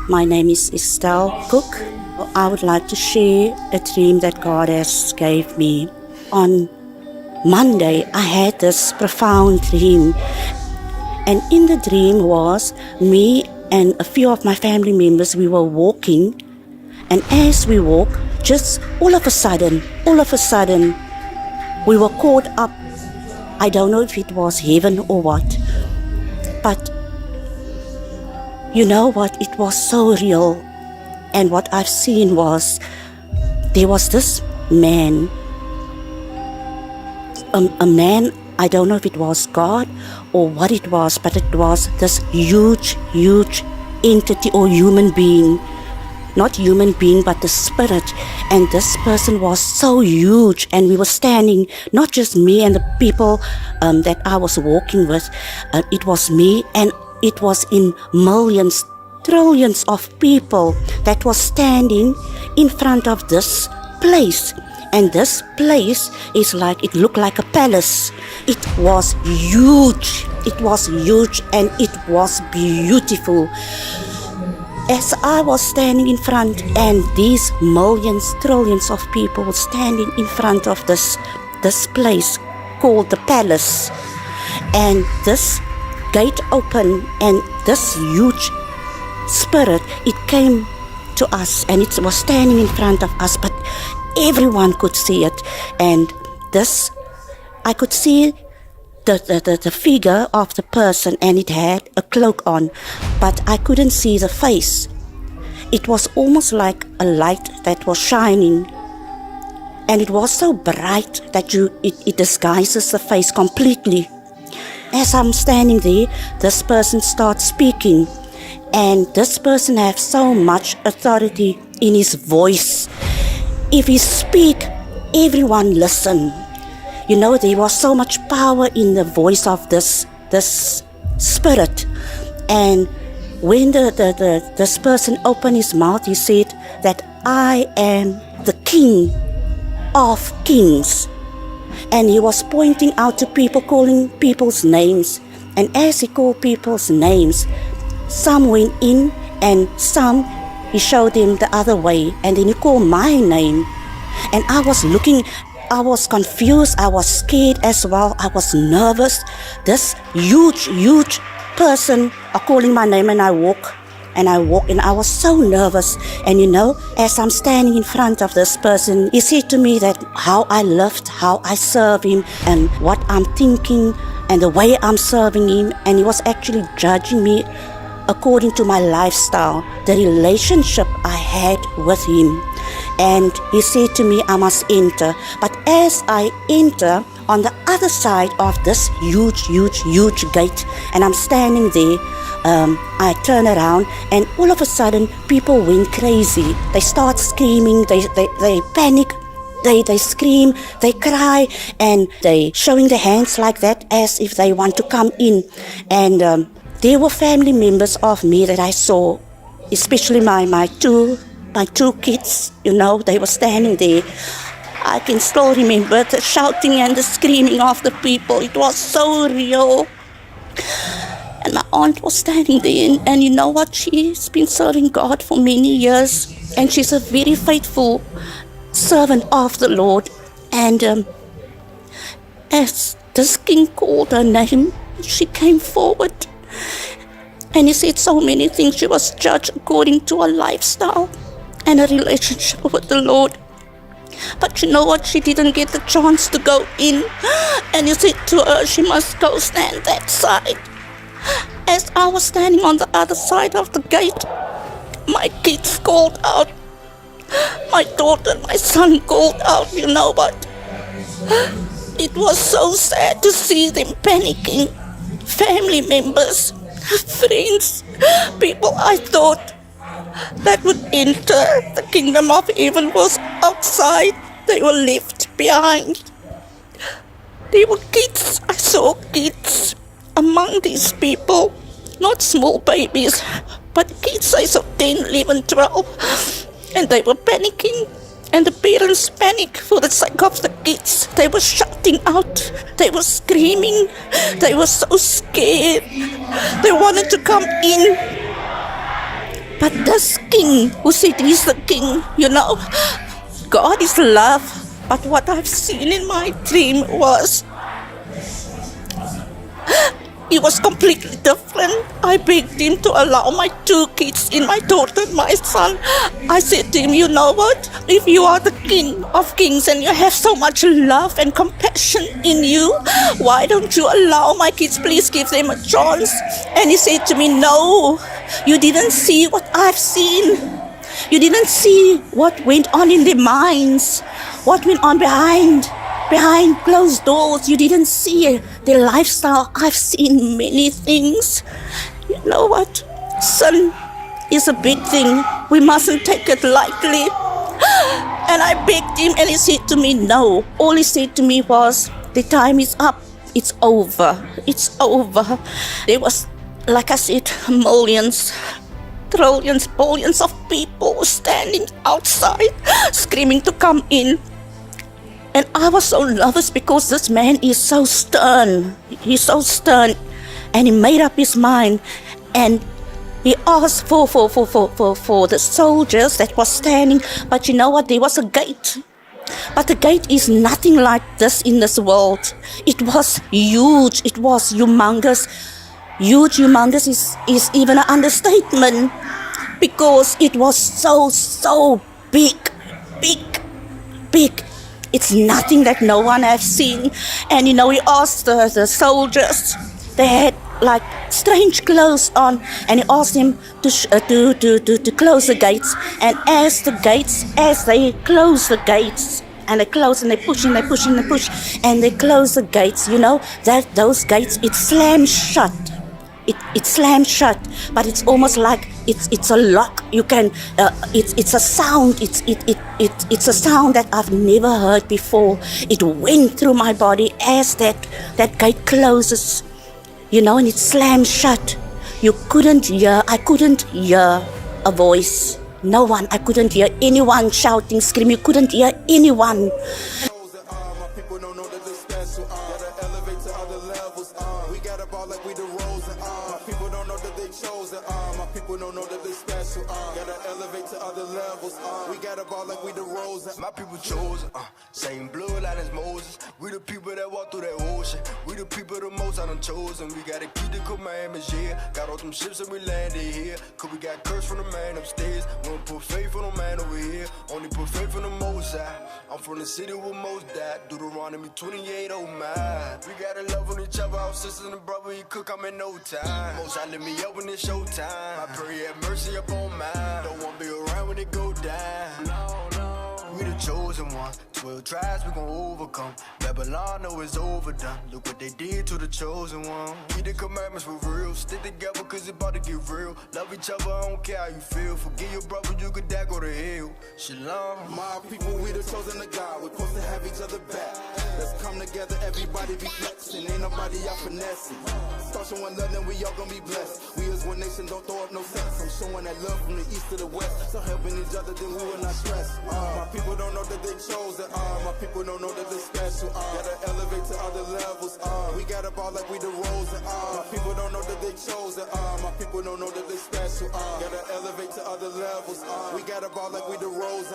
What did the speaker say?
My name is Estelle Cook. I would like to share a dream that God has gave me. On Monday, I had this profound dream. And in the dream was me and a few of my family members, we were walking. And as we walk, just all of a sudden, we were caught up. I don't know if it was heaven or what. But you know what? It was so real. And what I've seen was, there was this man, a man, I don't know if it was God or what it was, but it was this huge entity or human being. Not human being, but the spirit. And this person was so huge, and we were standing, not just me and the people that I was walking with, it was me, and it was in millions, trillions of people that was standing in front of this place. And this place is like, it looked like a palace. It was huge, and it was beautiful. As I was standing in front, and these millions, trillions of people were standing in front of this place called the palace, and this gate opened, and this huge spirit, it came to us, and it was standing in front of us, but everyone could see it. And this, I could see the figure of the person, and it had a cloak on, but I couldn't see the face. It was almost like a light that was shining, and it was so bright that it disguises the face completely. As I'm standing there, this person starts speaking, and this person has so much authority in his voice. If he speak, everyone listen. You know, there was so much power in the voice of this spirit. And when this person opened his mouth, he said that I am the King of Kings. And he was pointing out to people, calling people's names. And as he called people's names, some went in and some he showed them the other way. And then he called my name. And I was looking, I was confused, I was scared as well, I was nervous. This huge person are calling my name, and I walk, and I was so nervous. And you know, as I'm standing in front of this person, he said to me that how I loved, how I serve him, and what I'm thinking, and the way I'm serving him. And he was actually judging me according to my lifestyle, the relationship I had with him. And he said to me, I must enter. But as I enter, on the other side of this huge gate, and I'm standing there, I turn around, and all of a sudden, people went crazy. They start screaming, they panic, they scream, they cry, and they showing their hands like that as if they want to come in. And there were family members of me that I saw, especially my two kids, you know, they were standing there. I can still remember the shouting and the screaming of the people. It was so real. And my aunt was standing there, and you know what? She's been serving God for many years, and she's a very faithful servant of the Lord. And as this king called her name, she came forward. And he said so many things. She was judged according to her lifestyle and a relationship with the Lord. But you know what? She didn't get the chance to go in. And he said to her, she must go stand that side. As I was standing on the other side of the gate, my kids called out. My daughter and my son called out, you know what? It was so sad to see them panicking. Family members, friends, people I thought that would enter the kingdom of heaven was outside. They were left behind. There were kids. I saw kids among these people. Not small babies, but kids, I saw 10, 11, 12. And they were panicking. And the parents panicked for the sake of the kids. They were shouting out. They were screaming. They were so scared. They wanted to come in. But But this king who said he's the king, God is love. But what I've seen in my dream it was completely different. I begged him to allow my 2 kids, my daughter and my son. I said to him, you know what? If you are the King of Kings and you have so much love and compassion in you, why don't you allow my kids? Please give them a chance. And he said to me, no, you didn't see what I've seen. You didn't see what went on in their minds, what went on behind closed doors. You didn't see their lifestyle. I've seen many things. You know what? Sin is a big thing. We mustn't take it lightly. And I begged him and he said to me, no. All he said to me was, the time is up. It's over. It's over. There was, like I said, millions, trillions, billions of people standing outside screaming to come in. And I was so nervous because this man is so stern. He's so stern. And he made up his mind. And he asked for the soldiers that was standing. But you know what? There was a gate. But the gate is nothing like this in this world. It was huge. It was humongous. Huge, humongous is even an understatement. Because it was so big. It's nothing that no one has seen. And he asked the soldiers, they had like strange clothes on, and he asked them to close the gates. And as they close the gates, and they close and they push and they push and they push, and they close the gates, that those gates, it slams shut. It slams shut, but it's almost like it's a lock. You can it's a sound. It's a sound that I've never heard before. It went through my body as that gate closes, and it slams shut. I couldn't hear a voice. No one. I couldn't hear anyone shouting, screaming. You couldn't hear anyone. My people chosen, same blood line as Moses. We the people that walk through that ocean. We the people the most I done chosen. We gotta keep the commandments, yeah. Got all them ships and we landed here. Cause we got cursed from the man upstairs. We don't put faith on the man over here. Only put faith on the most high. I'm from the city where most died. Deuteronomy 28, oh my. We gotta love on each other, our sisters and brother. He cook, I'm in no time. Most high let me up when it's showtime. I pray have mercy upon mine. Don't wanna be around when it go down. We the chosen one, 12 tribes we gon' overcome. Babylon know it's overdone. Look what they did to the chosen one. Keep the commandments for real. Stick together cause it about to get real. Love each other, I don't care how you feel. Forgive your brother, you could die, go to hell. Shalom. My people, we the chosen of God. We're supposed to have each other back. Let's come together, everybody be flexing. Ain't nobody out finessing. Start showing love, then we all gon' be blessed. We as one nation, don't throw up no sense. I'm showing that love from the east to the west. So helping each other, then we will not stress. My people don't know that they chosen. My people don't know that they special. Gotta elevate to other levels. We gotta ball like we the rose. My people don't know that they chosen. My people don't know that they special. Gotta elevate to other levels. We gotta ball like we the rose.